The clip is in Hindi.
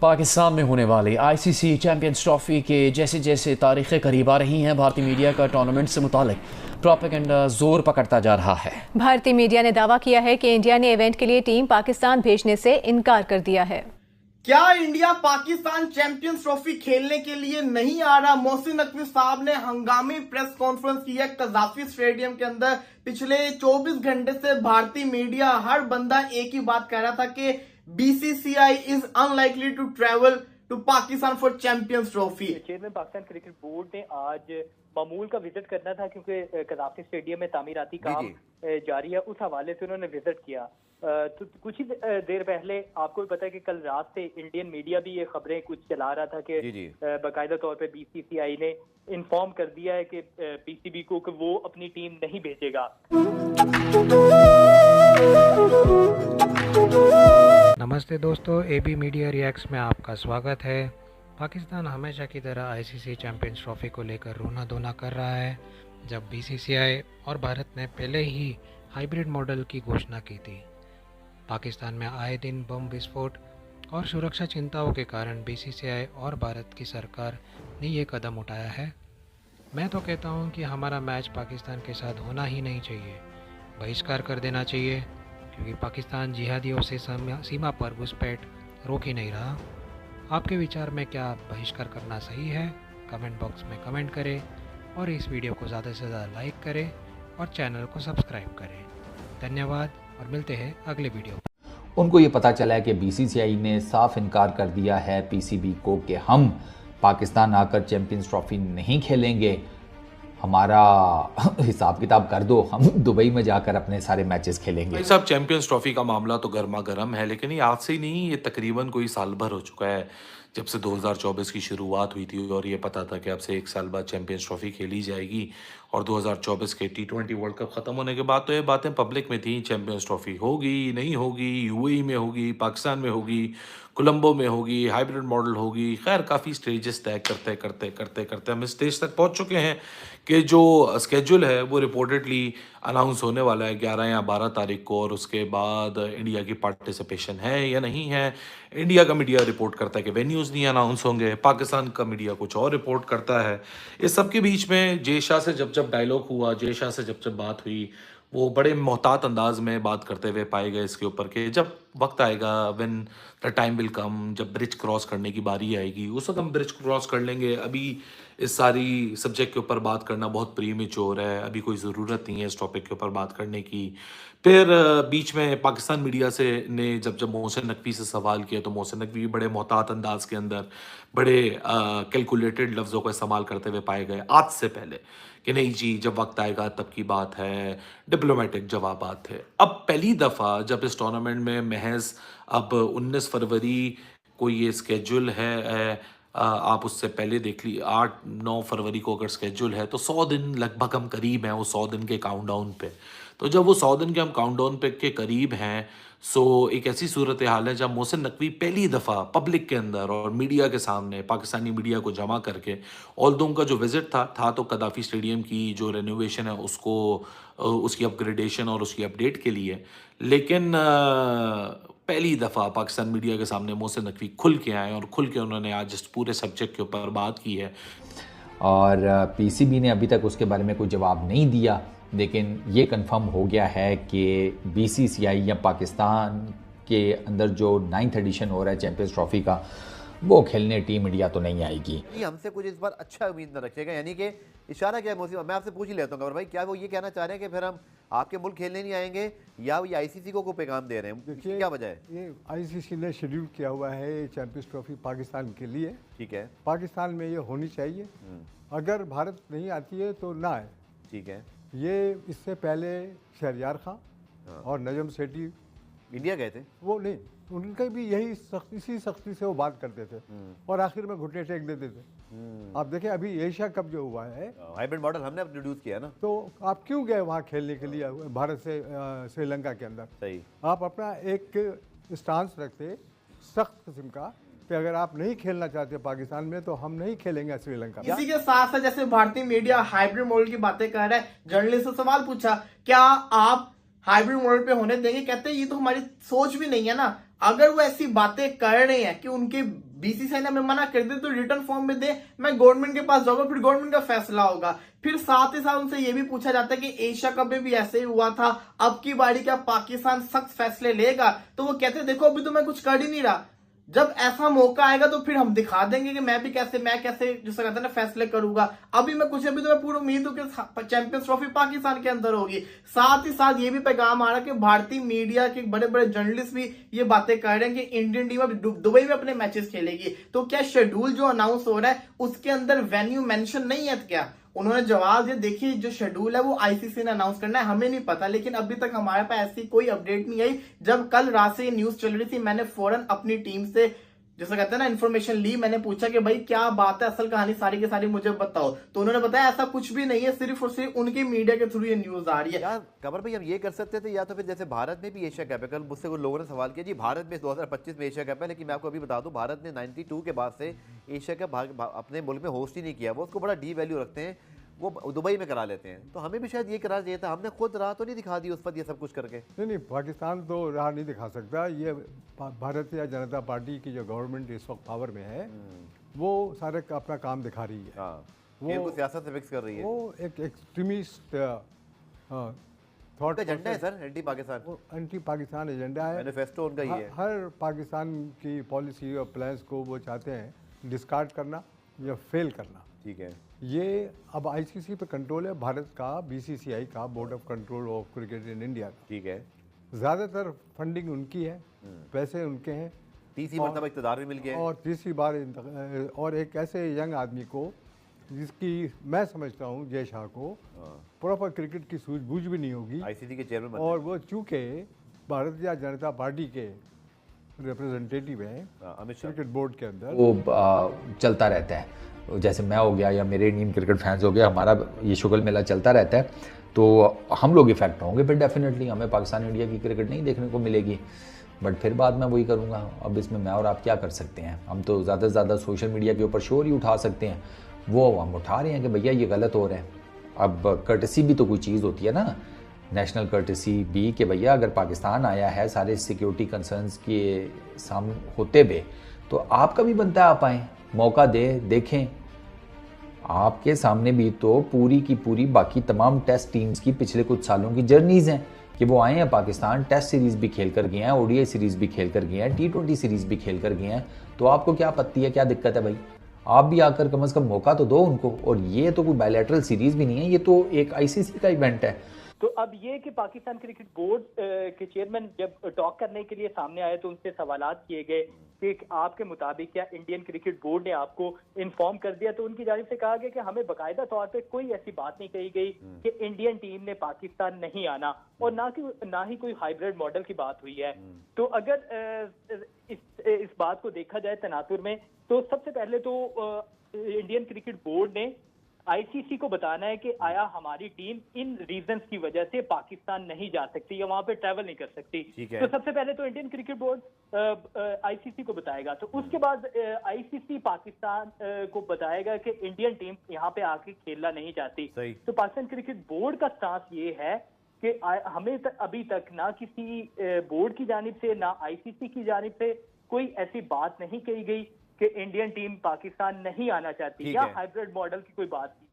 पाकिस्तान में होने वाली आईसीसी चैंपियंस ट्रॉफी के जैसे जैसे तारीखें करीब आ रही हैं, भारतीय मीडिया का टूर्नामेंट से मुतालिक प्रोपेगेंडा जोर पकड़ता जा रहा है। भारतीय मीडिया ने दावा किया है कि इंडिया ने इवेंट के लिए टीम पाकिस्तान भेजने से इनकार कर दिया है। क्या इंडिया पाकिस्तान चैंपियंस ट्रॉफी खेलने के लिए नहीं आ रहा? मोहसिन नकवी साहब ने हंगामी प्रेस कॉन्फ्रेंस की है कज़ाफी स्टेडियम के अंदर। पिछले 24 घंटे से भारतीय मीडिया हर बंदा एक ही बात कह रहा था कि BCCI is unlikely to travel to Pakistan for Champions Trophy. Chairman Pakistan Cricket Board ने आज मामूल का विजिट करना था क्योंकि कज़ाफी स्टेडियम में तामीराती काम जारी है, उस हवाले से उन्होंने विजिट किया। तो कुछ ही देर पहले आपको भी पता है कि कल रात से इंडियन मीडिया भी ये खबरें कुछ चला रहा था कि बाकायदा तौर पे बीसीसीआई ने इन्फॉर्म कर दिया है कि पीसीबी को कि वो अपनी टीम नहीं भेजेगा। नमस्ते दोस्तों, एबी मीडिया रिएक्ट्स में आपका स्वागत है। पाकिस्तान हमेशा की तरह आईसीसी चैंपियंस ट्रॉफी को लेकर रोना धोना कर रहा है। जब बीसीसीआई और भारत ने पहले ही हाइब्रिड मॉडल की घोषणा की थी, पाकिस्तान में आए दिन बम विस्फोट और सुरक्षा चिंताओं के कारण बीसीसीआई और भारत की सरकार ने ये कदम उठाया है। मैं तो कहता हूँ कि हमारा मैच पाकिस्तान के साथ होना ही नहीं चाहिए, बहिष्कार कर देना चाहिए, क्योंकि पाकिस्तान जिहादियों से सीमा पर घुसपैठ रोक ही नहीं रहा। आपके विचार में क्या बहिष्कार करना सही है? कमेंट बॉक्स में कमेंट करें और इस वीडियो को ज़्यादा से ज़्यादा लाइक करें और चैनल को सब्सक्राइब करें। धन्यवाद और मिलते हैं अगले वीडियो। उनको ये पता चला है कि बीसीसीआई ने साफ इनकार कर दिया है पीसीबी को कि हम पाकिस्तान आकर चैंपियंस ट्रॉफी नहीं खेलेंगे, हमारा हिसाब किताब कर दो, हम दुबई में जाकर अपने सारे मैचेस खेलेंगे। भाई साहब, चैंपियंस ट्रॉफी का मामला तो गर्मा गर्म है, लेकिन ये आज से ही नहीं, ये तकरीबन कोई साल भर हो चुका है जब से 2024 की शुरुआत हुई थी और ये पता था कि अब से 1 साल बाद चैंपियंस ट्रॉफी खेली जाएगी। और 2024 के T20 वर्ल्ड कप ख़त्म होने के बाद तो ये बातें पब्लिक में थी, चैंपियंस ट्रॉफी होगी नहीं होगी, यूएई में होगी, पाकिस्तान में होगी, कोलंबो में होगी, हाइब्रिड मॉडल होगी। खैर काफ़ी स्टेजेस तय करते करते करते करते हम इस स्टेज तक पहुंच चुके हैं कि जो स्केड्यूल है वो रिपोर्टेडली अनाउंस होने वाला है 11 या 12 तारीख को, और उसके बाद इंडिया की पार्टिसिपेशन है या नहीं है। इंडिया का मीडिया रिपोर्ट करता है कि वेन्यूज़ नहीं अनाउंस होंगे, पाकिस्तान का मीडिया कुछ और रिपोर्ट करता है। इस सब के बीच में जय शाह से जब डायलॉग हुआ, जय शाह से जब बात हुई, वो बड़े मोहतात अंदाज में बात करते हुए पाए गए इसके ऊपर कि जब वक्त आएगा, when the time will come, जब ब्रिज क्रॉस करने की बारी आएगी उस वक्त हम ब्रिज क्रॉस कर लेंगे। अभी इस सारी सब्जेक्ट के ऊपर बात करना बहुत प्रीमेच्योर है, अभी कोई ज़रूरत नहीं है इस टॉपिक के ऊपर बात करने की। फिर बीच में पाकिस्तान मीडिया से ने जब मोहसिन नकवी से सवाल किया तो मोहसिन नकवी बड़े मोहतात अंदाज के अंदर बड़े कैलकुलेटेड लफ्ज़ों का इस्तेमाल करते हुए पाए गए आज से पहले कि नहीं जी, जब वक्त आएगा तब की बात है, डिप्लोमेटिक जवाबात थे। अब पहली दफ़ा जब इस टूर्नामेंट में महज अब 19 फरवरी को ये स्केड्यूल है, आप उससे पहले देख ली 8-9 फरवरी को अगर स्केड्यूल है तो 100 दिन लगभग हम करीब हैं वो 100 दिन के काउंटडाउन पे। तो जब वो 100 दिन के हम काउंटडाउन पे के करीब हैं, सो एक ऐसी सूरत हाल है जब मोहसिन नकवी पहली दफ़ा पब्लिक के अंदर और मीडिया के सामने पाकिस्तानी मीडिया को जमा करके, ऑल्दो उनका जो विज़िट था तो कदाफ़ी स्टेडियम की जो रेनोवेशन है उसको, उसकी अपग्रेडेशन और उसकी अपडेट के लिए, लेकिन पहली दफ़ा पाकिस्तान मीडिया के सामने मोहसिन नकवी खुल के आए और खुल के उन्होंने आज इस पूरे सब्जेक्ट के ऊपर बात की है। और पीसीबी ने अभी तक उसके बारे में कोई जवाब नहीं दिया, लेकिन ये कंफर्म हो गया है कि बीसीसीआई या पाकिस्तान के अंदर जो 9th एडिशन हो रहा है चैंपियंस ट्रॉफी का, वो खेलने टीम इंडिया तो नहीं आएगी। हमसे कुछ इस बार अच्छा उम्मीद न रखिएगा, यानी कि इशारा क्या है मोहसिन, मैं आपसे पूछ ही लेता हूँ भाई, क्या वो ये कहना चाह रहे हैं कि फिर हम आपके मुल्क खेलने नहीं आएंगे, या ये आईसीसी को पैगाम दे रहे हैं? देखिए क्या वजह है? ये आईसीसी ने शेड्यूल किया हुआ है चैंपियंस ट्रॉफी पाकिस्तान के लिए, ठीक है, पाकिस्तान में ये होनी चाहिए। अगर भारत नहीं आती है तो ना आए, ठीक है। ये इससे पहले शहरयार खां और नजम सेठी इंडिया गए थे, वो नहीं, उनके भी यही इसी सख्ती से वो बात करते थे और आखिर में घुटने टेक देते थे। आप देखें अभी एशिया कप जो हुआ है, हाइब्रिड मॉडल हमने इंट्रोड्यूस किया ना, तो आप क्यों गए वहाँ खेलने के लिए भारत से श्रीलंका के अंदर? सही, आप अपना एक स्टांस रखते सख्त किस्म का कि अगर आप नहीं खेलना चाहते पाकिस्तान में तो हम नहीं खेलेंगे श्रीलंका। इसी के साथ साथ जैसे भारतीय मीडिया हाइब्रिड मॉडल की बातें कर रहा है, जर्नलिस्ट से सवाल पूछा क्या आप हाइब्रिड मॉडल पे होने देंगे? कहते हैं ये तो हमारी सोच भी नहीं है ना, अगर वो ऐसी बातें कर रहे हैं कि उनके बीसीसीआई ने हमें मना कर दे तो रिटर्न फॉर्म में दे, मैं गवर्नमेंट के पास जाऊंगा, फिर गवर्नमेंट का फैसला होगा। फिर साथ ही साथ उनसे ये भी पूछा जाता है कि एशिया कप में भी ऐसे ही हुआ था, अब की बारी क्या पाकिस्तान सख्त फैसले लेगा? तो वो कहते देखो अभी तो मैं कुछ कर ही नहीं रहा, जब ऐसा मौका आएगा तो फिर हम दिखा देंगे कि मैं कैसे जिसका कहते हैं ना फैसले करूंगा। अभी मैं पूरी उम्मीद हूं कि चैंपियंस ट्रॉफी पाकिस्तान के अंदर होगी। साथ ही साथ ये भी पैगाम आ रहा है कि भारतीय मीडिया के बड़े बड़े जर्नलिस्ट भी ये बातें कर रहे हैं कि इंडियन टीम अब दुबई में अपने मैचेस खेलेगी। तो क्या शेड्यूल जो अनाउंस हो रहा है उसके अंदर वेन्यू मेंशन नहीं है क्या? उन्होंने जवाब दिया, देखिए जो शेड्यूल है वो आईसीसी ने अनाउंस करना है, हमें नहीं पता, लेकिन अभी तक हमारे पास ऐसी कोई अपडेट नहीं आई। जब कल रात से ये न्यूज चल रही थी, मैंने फौरन अपनी टीम से जैसा कहते हैं ना इन्फॉर्मेशन ली, मैंने पूछा कि भाई क्या बात है, असल कहानी सारी की सारी मुझे बताओ। तो उन्होंने बताया ऐसा कुछ भी नहीं है, सिर्फ और सिर्फ उनकी मीडिया के थ्रू ये न्यूज आ रही है। यार कमर भाई हम ये कर सकते थे, या तो फिर जैसे भारत में भी एशिया कप है, कल मुझसे कुछ लोगों ने सवाल किया जी भारत में 2025 में एशिया कप है, लेकिन मैं आपको अभी बता दूं भारत ने 92 के बाद से एशिया कप अपने मुल्क में होस्ट ही नहीं किया। वो उसको बड़ा डी वैल्यू रखते हैं, वो दुबई में करा लेते हैं। तो हमें भी शायद ये करा चाहिए था, हमने खुद राह तो नहीं दिखा दी उस पर ये सब कुछ करके। नहीं, पाकिस्तान तो राह नहीं दिखा सकता। ये भारतीय जनता पार्टी की जो गवर्नमेंट इस वक्त पावर में है वो सारे अपना काम दिखा रही है। वो सियासत से फिक्स कर रही है, वो एक एक्सट्रीमिस्ट थॉट एजेंडा है sir, anti Pakistan, anti Pakistan agenda है, मैनिफेस्टो उनका ही है। हर पाकिस्तान की पॉलिसी और प्लान्स को वो चाहते हैं डिस्कार्ड करना या फेल करना। ठीक है, ये अब आईसीसी पे कंट्रोल है भारत का, बीसीसीआई का, board of control of cricket in India का। ठीक है, ज़्यादातर फंडिंग उनकी है, पैसे उनके हैं, तीसरी मरतबा इक़्तिदार भी मिल गया है, और तीसरी बार और एक ऐसे यंग आदमी को जिसकी मैं समझता हूँ जय शाह को प्रॉपर क्रिकेट की सूझबूझ भी नहीं होगी, आईसीसी के चेयरमैन, और वो चूँकि भारतीय जनता पार्टी के रिप्रेजेंटेटिव हैं अमित शाह क्रिकेट बोर्ड के अंदर, वो चलता रहता है। जैसे मैं हो गया या मेरे इंडियन क्रिकेट फैंस हो गया, हमारा ये शुगल मेला चलता रहता है, तो हम लोग इफेक्ट होंगे फिर डेफिनेटली, हमें पाकिस्तान इंडिया की क्रिकेट नहीं देखने को मिलेगी। बट फिर बाद में वही करूँगा। अब इसमें मैं और आप क्या कर सकते हैं? हम तो ज़्यादा से ज़्यादा सोशल मीडिया के ऊपर शोर ही उठा सकते हैं, वो हम उठा रहे हैं कि भैया ये गलत हो रहा है। अब कर्टसी भी तो कोई चीज़ होती है ना, नेशनल कर्टसी भी, कि भैया अगर पाकिस्तान आया है सारे सिक्योरिटी कंसर्न्स के सामने होते हुए, तो आपका भी बनता है आप आएँ, मौका देखें। आपके सामने भी तो पूरी की पूरी बाकी तमाम टेस्ट टीम्स की पिछले कुछ सालों की जर्नीज हैं कि वो आए हैं पाकिस्तान, टेस्ट सीरीज़ भी खेल कर गए हैं, ओडीआई सीरीज़ भी खेल कर गए हैं, T20 सीरीज़ भी खेल कर गए हैं। तो आपको क्या आपत्ति है, क्या दिक्कत है भाई? आप भी आकर कम से कम मौका तो दो उनको। और ये तो कोई बायलैटरल सीरीज़ भी नहीं है, ये तो एक आईसीसी का इवेंट है। तो अब ये कि पाकिस्तान क्रिकेट बोर्ड के चेयरमैन जब टॉक करने के लिए सामने आए तो उनसे सवालात किए गए कि आपके मुताबिक क्या इंडियन क्रिकेट बोर्ड ने आपको इन्फॉर्म कर दिया, तो उनकी जानिब से कहा गया कि हमें बाकायदा तौर पे कोई ऐसी बात नहीं कही गई कि इंडियन टीम ने पाकिस्तान नहीं आना, और ना ही कोई हाइब्रिड मॉडल की बात हुई है। तो अगर इस बात को देखा जाए तनातुर में, तो सबसे पहले तो इंडियन क्रिकेट बोर्ड ने आईसीसी को बताना है कि आया हमारी टीम इन रीजंस की वजह से पाकिस्तान नहीं जा सकती या वहां पे ट्रैवल नहीं कर सकती। तो सबसे पहले तो इंडियन क्रिकेट बोर्ड आईसीसी को बताएगा, तो उसके बाद आईसीसी पाकिस्तान को बताएगा कि इंडियन टीम यहाँ पे आके खेलना नहीं चाहती। तो पाकिस्तान क्रिकेट बोर्ड का स्टांस ये है कि हमें अभी तक ना किसी बोर्ड की जानिब से ना आईसीसी की जानिब से कोई ऐसी बात नहीं कही गई कि इंडियन टीम पाकिस्तान नहीं आना चाहती या हाइब्रिड मॉडल की कोई बात नहीं।